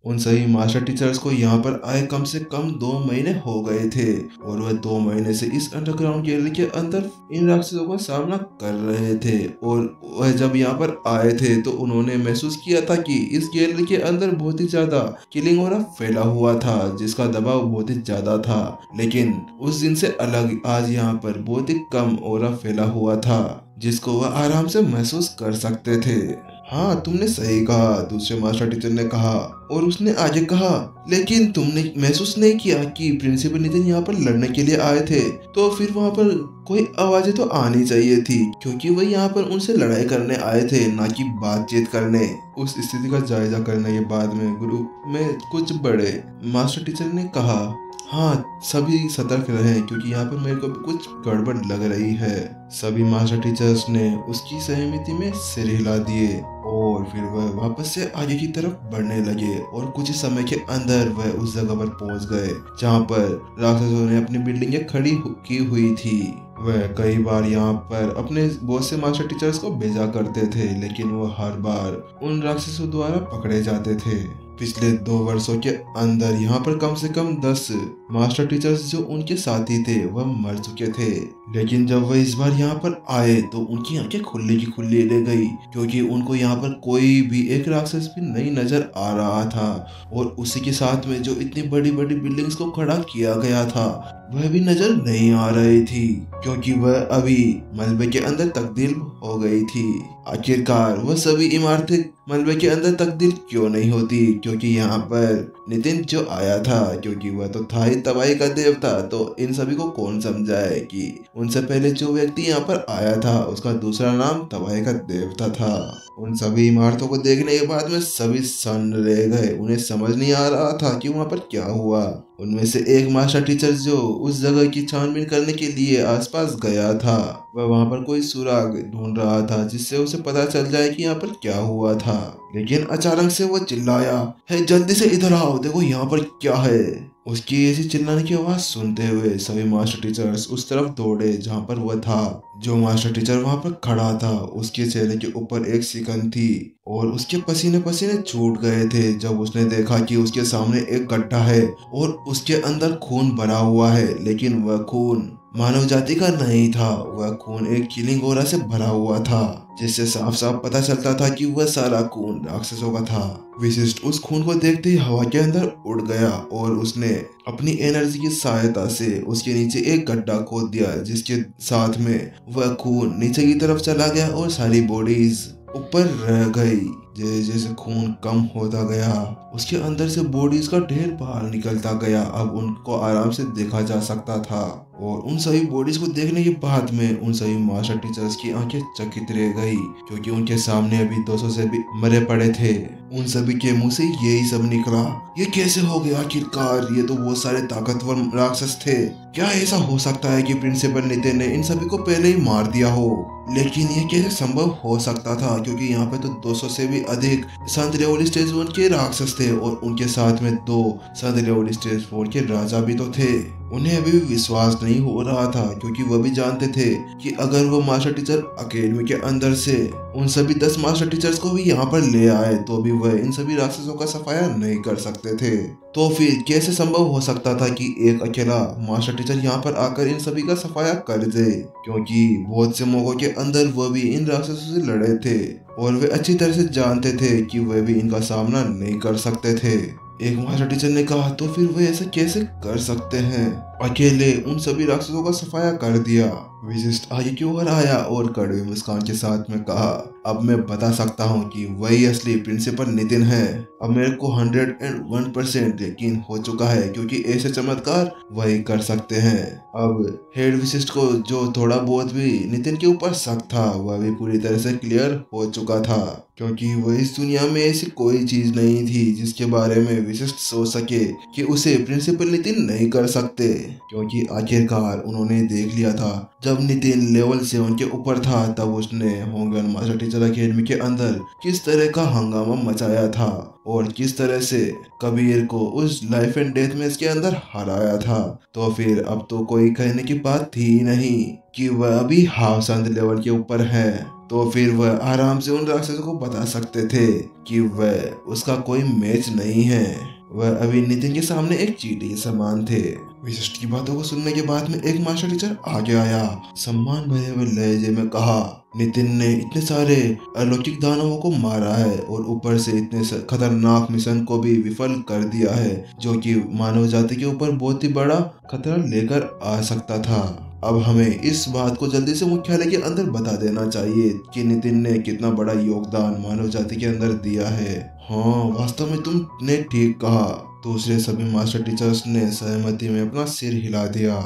उन सभी master teachers को यहाँ पर आए कम से कम 2 महीने हो गए थे और वह 2 महीने से इस अंडरग्राउंड गैलरी के अंदर इन राक्षसों का सामना कर रहे थे। और वह जब यहाँ पर आए थे तो उन्होंने महसूस किया था कि इस गैलरी के अंदर बहुत ही ज्यादा किलिंग ऑरा फैला हुआ था, जिसका दबाव बहुत ही ज्यादा था। लेकिन उस दिन से अलग आज यहाँ पर बहुत ही कम ऑरा फैला हुआ था, जिसको वह आराम से महसूस कर सकते थे। हाँ, तुमने सही कहा, दूसरे मास्टर टीचर ने कहा। और उसने आगे कहा, लेकिन तुमने महसूस नहीं किया कि प्रिंसिपल नितिन यहाँ पर लड़ने के लिए आए थे? तो फिर वहाँ पर कोई आवाजें तो आनी चाहिए थी, क्योंकि वह यहाँ पर उनसे लड़ाई करने आए थे, ना कि बातचीत करने। उस स्थिति का जायजा करने के बाद में ग्रुप में कुछ बड़े मास्टर टीचर ने कहा, हाँ, सभी सतर्क रहें क्योंकि यहाँ पर मेरे को भी कुछ गड़बड़ लग रही है। सभी मास्टर टीचर्स ने उसकी सहमति में सिर हिला दिए और फिर वह वापस से आगे की तरफ बढ़ने लगे और कुछ ही समय के अंदर वह उस जगह पर पहुंच गए जहाँ पर राक्षसों ने अपनी बिल्डिंगें खड़ी की हुई थी। वह कई बार यहाँ पर अपने बहुत से मास्टर टीचर्स को भेजा करते थे, लेकिन वो हर बार उन राक्षसों द्वारा पकड़े जाते थे। पिछले 2 वर्षों के अंदर यहाँ पर कम से कम 10 मास्टर टीचर्स जो उनके साथी थे वह मर चुके थे। लेकिन जब वह इस बार यहाँ पर आए तो उनकी आंखें खुली की खुली रह गई, क्योंकि उनको यहाँ पर कोई भी एक राक्षस भी नहीं नजर आ रहा था। और उसी के साथ में जो इतनी बड़ी बड़ी बिल्डिंग्स को खड़ा किया गया था वह भी नजर नहीं आ रही थी, क्योंकि वह अभी मलबे के अंदर तब्दील हो गई थी। आखिरकार वह सभी इमारतें मलबे के अंदर तब्दील क्यों नहीं होती? क्योंकि यहाँ पर नितिन जो आया था, क्योंकि वह तो था ही तबाही का देवता, तो इन सभी को कौन समझाए कि उनसे पहले जो व्यक्ति यहाँ पर आया था उसका दूसरा नाम तबाही का देवता था। उन सभी इमारतों को देखने के बाद में सभी सन्न रह गए। उन्हें समझ नहीं आ रहा था कि वहाँ पर क्या हुआ। उनमें से एक मास्टर टीचर जो उस जगह की छानबीन करने के लिए आसपास गया था, वह वहाँ पर कोई सुराग ढूंढ रहा था जिससे उसे पता चल जाए कि यहाँ पर क्या हुआ था। लेकिन अचानक से वो चिल्लाया, है जल्दी से इधर आओ, देखो यहाँ पर क्या है। उसकी ऐसी चिल्लाने की आवाज सुनते हुए सभी मास्टर टीचर्स उस तरफ दौड़े जहाँ पर वह था। जो मास्टर टीचर वहाँ पर खड़ा था उसके चेहरे के ऊपर एक सिकन थी और उसके पसीने पसीने छूट गए थे जब उसने देखा कि उसके सामने एक गड्ढा है और उसके अंदर खून भरा हुआ है। लेकिन वह खून मानव जाति का नहीं था, वह खून एक किलिंग ऑरा से भरा हुआ था, जिससे साफ साफ पता चलता था कि वह सारा खून राक्षसों का था। विशिष्ट उस खून को देखते ही हवा के अंदर उड़ गया और उसने अपनी एनर्जी की सहायता से उसके नीचे एक गड्ढा खोद दिया, जिसके साथ में वह खून नीचे की तरफ चला गया और सारी बॉडीज ऊपर रह गई। जैसे जैसे खून कम होता गया उसके अंदर से बॉडीज का ढेर बाहर निकलता गया। अब उनको आराम से देखा जा सकता था और उन सभी बॉडीज को देखने के बाद में उन सभी मास्टर टीचर्स की आंखें चकित रह गई, क्योंकि उनके सामने अभी 200 से भी मरे पड़े थे। उन सभी के मुंह से यही सब निकला, ये कैसे हो गया आखिरकार? ये तो बहुत सारे ताकतवर राक्षस थे। क्या ऐसा हो सकता है कि प्रिंसिपल नितिन ने इन सभी को पहले ही मार दिया हो? लेकिन ये कैसे संभव हो सकता था, क्योंकि यहाँ पे तो 200 से भी अधिक संत लेवल स्टेज 1 के राक्षस थे और उनके साथ में 2 संत लेवल स्टेज 4 के राजा भी तो थे। उन्हें अभी भी विश्वास नहीं हो रहा था, क्योंकि वह भी जानते थे कि अगर वो मास्टर टीचर अकेडमी के अंदर से उन सभी 10 मास्टर टीचर्स को भी यहाँ पर ले आए तो भी वह इन सभी राक्षसों का सफाया नहीं कर सकते थे। तो फिर कैसे संभव हो सकता था कि एक अकेला मास्टर टीचर यहाँ पर आकर इन सभी का सफाया कर दे? क्योंकि बहुत से मौकों के अंदर वह भी इन राक्षसों से लड़े थे और वे अच्छी तरह से जानते थे कि वह भी इनका सामना नहीं कर सकते थे। एक मास्टर टीचर ने कहा, तो फिर वे ऐसा कैसे कर सकते हैं? अकेले उन सभी राक्षसों का सफाया कर दिया। विशिष्ट आगे की ओर आया और कड़वी मुस्कान के साथ में कहा, अब मैं बता सकता हूँ कि वही असली प्रिंसिपल नितिन है। अब मेरे को 101% यकीन हो चुका है, क्योंकि ऐसे चमत्कार वही कर सकते हैं। अब हेड विशिष्ट को जो थोड़ा बहुत भी नितिन के ऊपर शक था वह भी पूरी तरह से क्लियर हो चुका था, क्योंकि वह इस दुनिया में ऐसी कोई चीज नहीं थी जिसके बारे में विशिष्ट सोच सके कि उसे प्रिंसिपल नितिन नहीं कर सकते। क्योंकि आखिरकार उन्होंने देख लिया था जब नितिन लेवल 7 के ऊपर था तब उसने होंगन मास्टर टीचर अकेडमी के अंदर किस तरह का हंगामा मचाया था और किस तरह से कबीर को उस लाइफ एंड डेथ मैच के अंदर हराया था। तो फिर अब तो कोई कहने की बात थी ही नहीं कि वह अभी हाफ संत लेवल के ऊपर है। तो फिर वह आराम से उन राक्षसों को बता सकते थे कि वह उसका कोई मैच नहीं है। वह अभी नितिन के सामने एक चींटी के समान थे। विशिष्ट की बातों को सुनने के बाद में एक मास्टर टीचर आगे आया, सम्मान भरे हुए लहजे में कहा, नितिन ने इतने सारे अलौकिक दानवों को मारा है और ऊपर से इतने खतरनाक मिशन को भी विफल कर दिया है जो कि मानव जाति के ऊपर बहुत ही बड़ा खतरा लेकर आ सकता था। अब हमें इस बात को जल्दी से मुख्यालय के अंदर बता देना चाहिए कि नितिन ने कितना बड़ा योगदान मानव जाति के अंदर दिया है। हाँ, वास्तव में तुमने ठीक कहा। दूसरे सभी मास्टर टीचर्स ने सहमति में अपना सिर हिला दिया,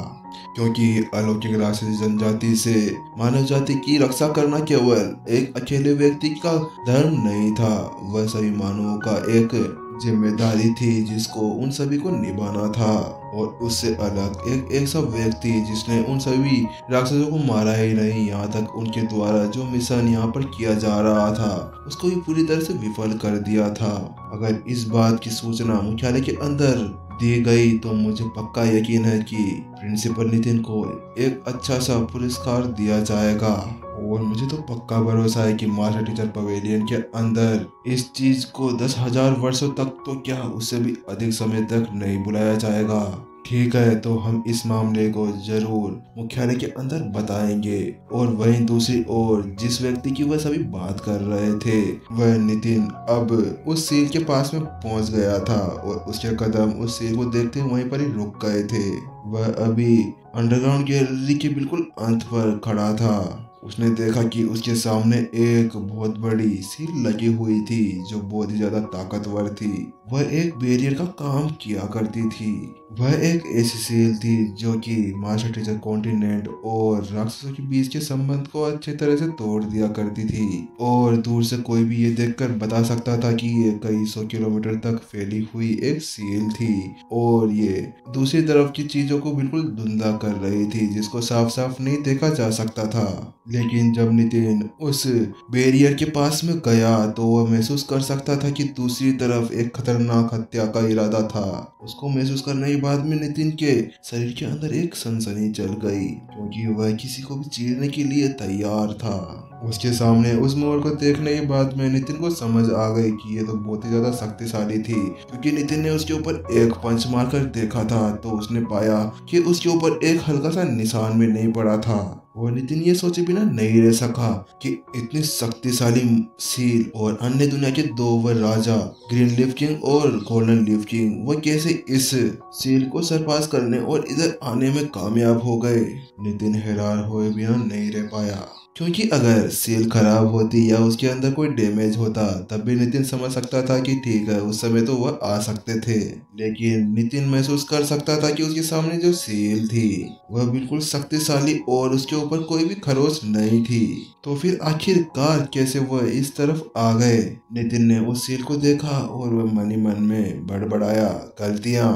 क्योंकि अलौकिक राक्षसी जनजाति से मानव जाति की रक्षा करना केवल एक अकेले व्यक्ति का धर्म नहीं था, वह सभी मानवों का एक जिम्मेदारी थी जिसको उन सभी को निभाना था। और उससे अलग एक ऐसा व्यक्ति जिसने उन सभी राक्षसों को मारा ही नहीं, यहाँ तक उनके द्वारा जो मिशन यहाँ पर किया जा रहा था उसको भी पूरी तरह से विफल कर दिया था। अगर इस बात की सूचना मुख्यालय के अंदर दी गई तो मुझे पक्का यकीन है कि प्रिंसिपल नितिन को एक अच्छा सा पुरस्कार दिया जाएगा। और मुझे तो पक्का भरोसा है कि मास्टर टीचर पवेलियन के अंदर इस चीज को 10,000 वर्षों तक तो क्या उससे भी अधिक समय तक नहीं बुलाया जाएगा। ठीक है, तो हम इस मामले को जरूर मुख्यालय के अंदर बताएंगे। और वहीं दूसरी ओर जिस व्यक्ति की वह सभी बात कर रहे थे वह नितिन अब उस सील के पास में पहुंच गया था और उसके कदम उस सील को देखते वहीं पर ही रुक गए थे। वह अभी अंडरग्राउंड गैलरी के बिल्कुल अंत पर खड़ा था। उसने देखा कि उसके सामने एक बहुत बड़ी सील लगी हुई थी जो बहुत ही ज्यादा ताकतवर थी। वह एक बैरियर का काम किया करती थी। वह एक ऐसी सील थी जो कि मास्टर टीचर कॉन्टिनेंट और राक्षसों के बीच के संबंध को अच्छी तरह से तोड़ दिया करती थी। और दूर से कोई भी ये देखकर बता सकता था कि ये कई 100 किलोमीटर तक फैली हुई एक सील थी और ये दूसरी तरफ की चीजों को बिल्कुल धुंधला कर रही थी जिसको साफ साफ नहीं देखा जा सकता था। लेकिन जब नितिन उस बैरियर के पास में गया तो वह महसूस कर सकता था कि दूसरी तरफ एक खतरनाक हत्या का इरादा था। उसको महसूस करने के बाद में नितिन के शरीर के अंदर एक सनसनी चल गई, क्योंकि वह किसी को भी चीरने के लिए तैयार था। उसके सामने उस मोड़ को देखने के बाद में नितिन को समझ आ गई कि ये तो बहुत ही ज्यादा शक्तिशाली थी, क्योंकि नितिन ने उसके ऊपर एक पंच मारकर देखा था तो उसने पाया कि उसके ऊपर एक हल्का सा निशान भी नहीं पड़ा था। और नितिन ये सोचे बिना नहीं रह सका कि इतनी शक्तिशाली सील और अन्य दुनिया के दो वर राजा ग्रीन लीफ किंग और गोल्डन लीफ किंग वह कैसे इस सील को सरपास करने और इधर आने में कामयाब हो गए। नितिन हैरान हुए बिना नहीं रह पाया, क्योंकि अगर सील खराब होती या उसके अंदर कोई डैमेज होता तब भी नितिन समझ सकता था कि ठीक है उस समय तो वह आ सकते थे। लेकिन नितिन महसूस कर सकता था कि उसके सामने जो सील थी वह बिल्कुल शक्तिशाली और उसके ऊपर कोई भी खरोच नहीं थी। तो फिर आखिरकार कैसे वह इस तरफ आ गए। नितिन ने उस सील को देखा और वह मन ही मन में बड़बड़ाया, गलतियां।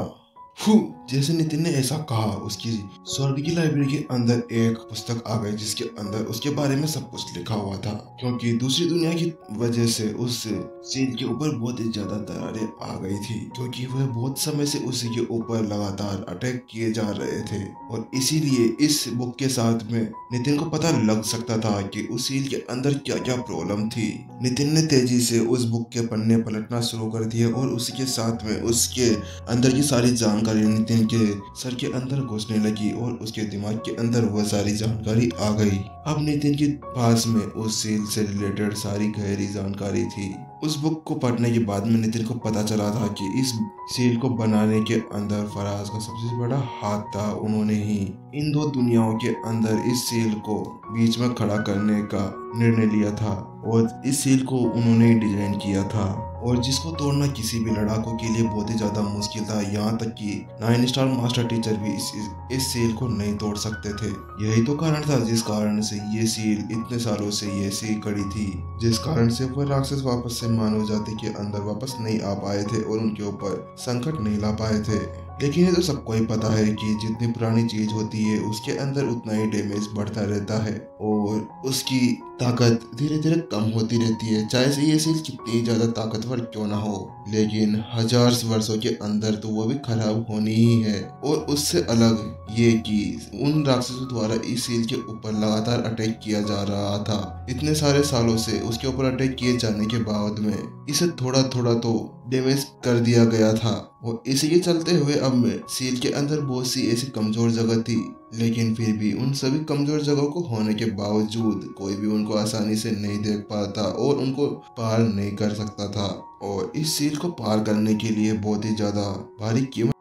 जैसे नितिन ने ऐसा कहा उसकी स्वर्ग की लाइब्रेरी के अंदर एक पुस्तक आ गई जिसके अंदर उसके बारे में सब कुछ लिखा हुआ था, क्योंकि दूसरी दुनिया की वजह से उस सील के ऊपर बहुत ही ज्यादा दरारें आ गई थी, क्योंकि वह बहुत समय से उसी के ऊपर लगातार अटैक किए जा रहे थे। और इसीलिए इस बुक के साथ में नितिन को पता लग सकता था कि उस सील के अंदर क्या क्या प्रॉब्लम थी। नितिन ने तेजी से उस बुक के पन्ने पलटना शुरू कर दिए और उसी के साथ में उसके अंदर की सारी जानकारी नितिन के सर के अंदर घुसने लगी और उसके दिमाग के अंदर वह सारी जानकारी आ गई। अब नितिन के पास में उस सील से रिलेटेड सारी गहरी जानकारी थी। उस बुक को पढ़ने के बाद में नितिन को पता चला था कि इस सील को बनाने के अंदर फराज का सबसे बड़ा हाथ था। उन्होंने ही इन दो दुनियाओं के अंदर इस सील को बीच में खड़ा करने का निर्णय लिया था और इस सील को उन्होंने ही डिजाइन किया था, और जिसको तोड़ना किसी भी लड़ाकू के लिए बहुत ही ज्यादा मुश्किल था। यहाँ तक कि 9 स्टार मास्टर टीचर भी इस सील को नहीं तोड़ सकते थे। यही तो कारण था जिस कारण से ये सील इतने सालों से ये सी कड़ी थी, जिस कारण से वह राक्षस वापस से मानव जाति के अंदर वापस नहीं आ पाए थे और उनके ऊपर संकट नहीं ला पाए थे। लेकिन ये तो सबको ही पता है कि जितनी पुरानी चीज होती है उसके अंदर उतना ही डैमेज बढ़ता रहता है और उसकी ताकत धीरे धीरे कम होती रहती है, चाहे से ये सील कितनी ज्यादा ताकतवर क्यों ना हो। लेकिन हजार वर्षों के अंदर तो वो भी खराब होनी ही है। और उससे अलग ये कि उन राक्षसों द्वारा इस सील के ऊपर लगातार अटैक किया जा रहा था। इतने सारे सालों से उसके ऊपर अटैक किए जाने के बाद में इसे थोड़ा थोड़ा तो डैमेज कर दिया गया था। और इसी के चलते हुए अब सील के अंदर बहुत सी ऐसी कमजोर जगह थी, लेकिन फिर भी उन सभी कमजोर जगहों को होने के बावजूद कोई भी उनको आसानी से नहीं देख पाता और उनको पार नहीं कर सकता था। और इस सील को पार करने के लिए बहुत ही ज्यादा भारी कीमत